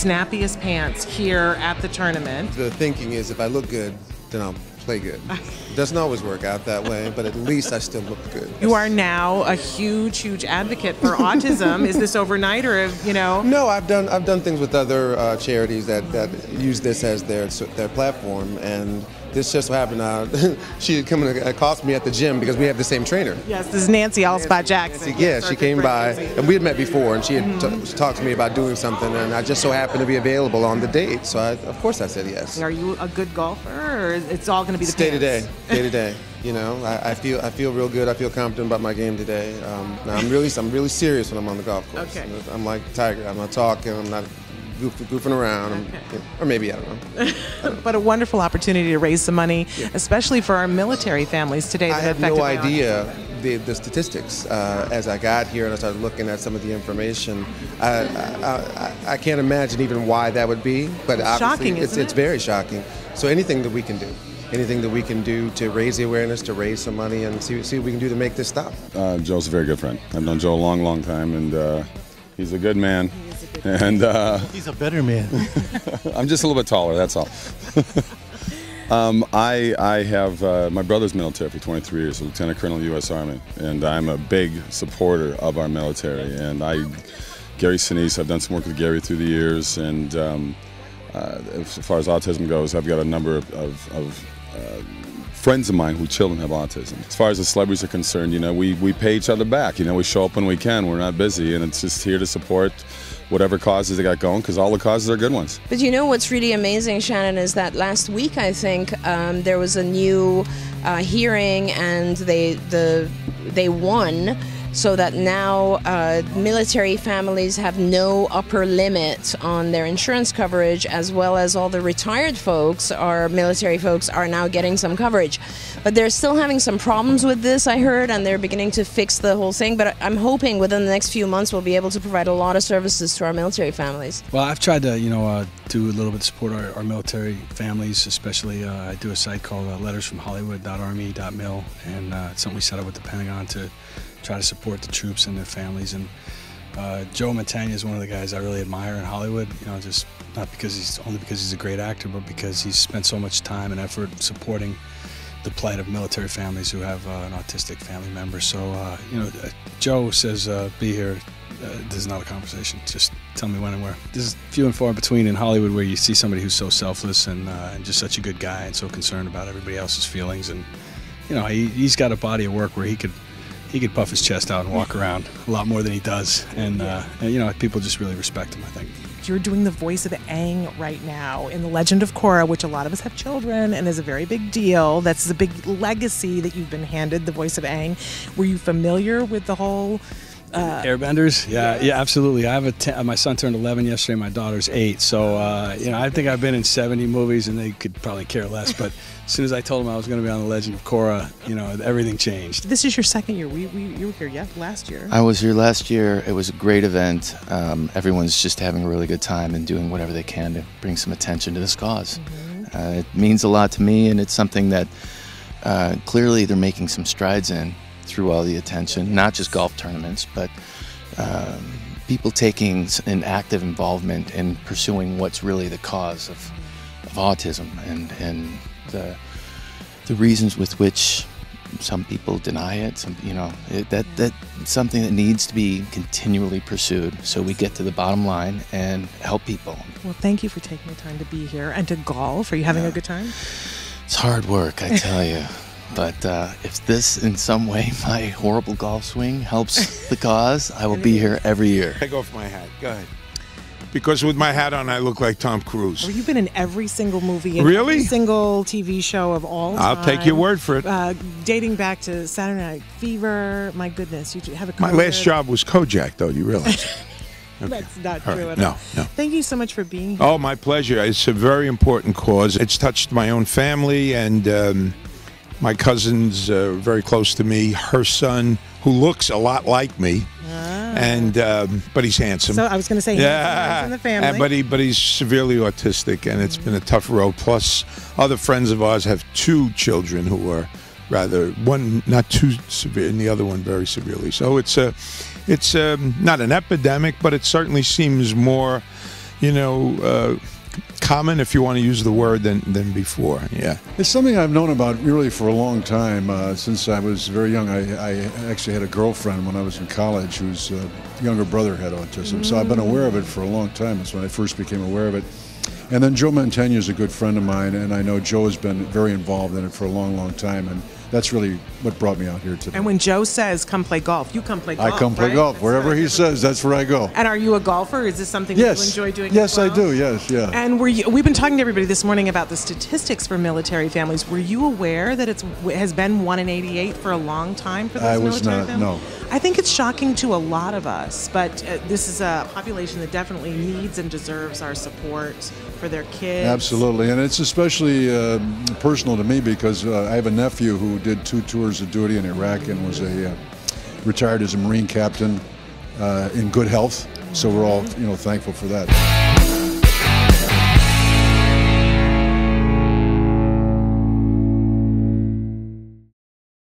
snappiest pants here at the tournament. The thinking is if I look good, then I'll play good. It doesn't always work out that way, but at least I still look good. You are now a huge advocate for autism. Is this overnight, or you know? No, I've done things with other charities that use this as their platform, and this just so happened. She had come and accosted me at the gym because we have the same trainer. Yes, this is Nancy Allspot Jackson. Yeah, she came by, and we had met before, and she had talked to me about doing something, and I just so happened to be available on the date, so of course I said yes. Are you a good golfer, or it's all going to be the day to day? You know, I feel real good. I feel confident about my game today. Now I'm really serious when I'm on the golf course. Okay. I'm like Tiger. I'm not talking. I'm not goofing around, or maybe, I don't know. But a wonderful opportunity to raise some money, especially for our military families today. I had no idea the statistics as I got here and I started looking at some of the information. I can't imagine even why that would be, but obviously it's very shocking. So anything that we can do to raise the awareness, to raise some money, and see what we can do to make this stop. Joe's a very good friend. I've known Joe a long time, and he's a good man. And he's a better man. I'm just a little bit taller, that's all. I have my brother's military for 23 years, a Lieutenant Colonel in the U.S. Army, and I'm a big supporter of our military. And Gary Sinise, I've done some work with Gary through the years, and as far as autism goes, I've got a number of friends of mine whose children have autism. As far as the celebrities are concerned, you know, we pay each other back. You know, we show up when we can. We're not busy, and it's just here to support whatever causes they got going, because all the causes are good ones. But you know what's really amazing, Shannon, is that last week, I think, there was a new hearing, and they won, so that now military families have no upper limit on their insurance coverage, as well as all the retired folks, our military folks, are now getting some coverage. But they're still having some problems with this, I heard, and they're beginning to fix the whole thing. But I'm hoping within the next few months we'll be able to provide a lot of services to our military families. Well, I've tried to, do a little bit to support our military families, especially I do a site called lettersfromhollywood.army.mil, and it's something we set up with the Pentagon to try to support the troops and their families. And Joe Mantegna is one of the guys I really admire in Hollywood, just not because he's a great actor, but because he's spent so much time and effort supporting the plight of military families who have an autistic family member. So, Joe says, be here. This is not a conversation. Just tell me when and where. This is few and far between in Hollywood where you see somebody who's so selfless and just such a good guy and so concerned about everybody else's feelings. And, he's got a body of work where he could puff his chest out and walk around a lot more than he does. And people just really respect him, I think. You're doing the voice of Aang right now in The Legend of Korra, which a lot of us have children and is a very big deal. That's a big legacy that you've been handed, the voice of Aang. Were you familiar with the whole... Airbenders? Yeah, absolutely. I have my son turned 11 yesterday, my daughter's 8. So, I think I've been in 70 movies and they could probably care less. But as soon as I told them I was going to be on The Legend of Korra, everything changed. This is your second year. You were here, last year. I was here last year. It was a great event. Everyone's just having a really good time and doing whatever they can to bring some attention to this cause. Mm-hmm. It means a lot to me, and it's something that clearly they're making some strides in through all the attention, not just golf tournaments, but people taking an active involvement in pursuing what's really the cause of autism and the reasons with which some people deny it. That's something that needs to be continually pursued so we get to the bottom line and help people. Well, thank you for taking the time to be here and to golf. Are you having a good time? It's hard work, I tell you. But if this, in some way, my horrible golf swing helps the cause, I will be here every year. Take off my hat. Go ahead. Because with my hat on, I look like Tom Cruise. Well, you've been in every single movie, and really? every single TV show of all time. I'll take your word for it. Dating back to Saturday Night Fever. My goodness, you have a career. My last job was Kojak, though. You realize? Okay. That's not true at all. No. Thank you so much for being here. Oh, my pleasure. It's a very important cause. It's touched my own family, and my cousin's very close to me. Her son, who looks a lot like me, and but he's handsome. So I was going to say, handsome in the family. But he's severely autistic, and it's been a tough road. Plus, other friends of ours have 2 children who are one not too severe, and the other one very severely. So it's not an epidemic, but it certainly seems more common, if you want to use the word, than before. Yeah, it's something I've known about really for a long time. Since I was very young, I actually had a girlfriend when I was in college whose younger brother had autism. So I've been aware of it for a long time. That's when I first became aware of it. And then Joe Mantegna is a good friend of mine, and I know Joe has been very involved in it for a long, long time. And that's really what brought me out here today. And when Joe says, come play golf, you come play golf, I come play golf. That's wherever he says, that's where I go. And are you a golfer? Is this something that you enjoy doing Yes, as well? I do, yes, yeah. And we've been talking to everybody this morning about the statistics for military families. Were you aware that it has been 1 in 88 for a long time for those military families? No. I think it's shocking to a lot of us, but this is a population that definitely needs and deserves our support for their kids. Absolutely, and it's especially personal to me because I have a nephew who did 2 tours of duty in Iraq and was retired as a Marine captain in good health. So we're all thankful for that.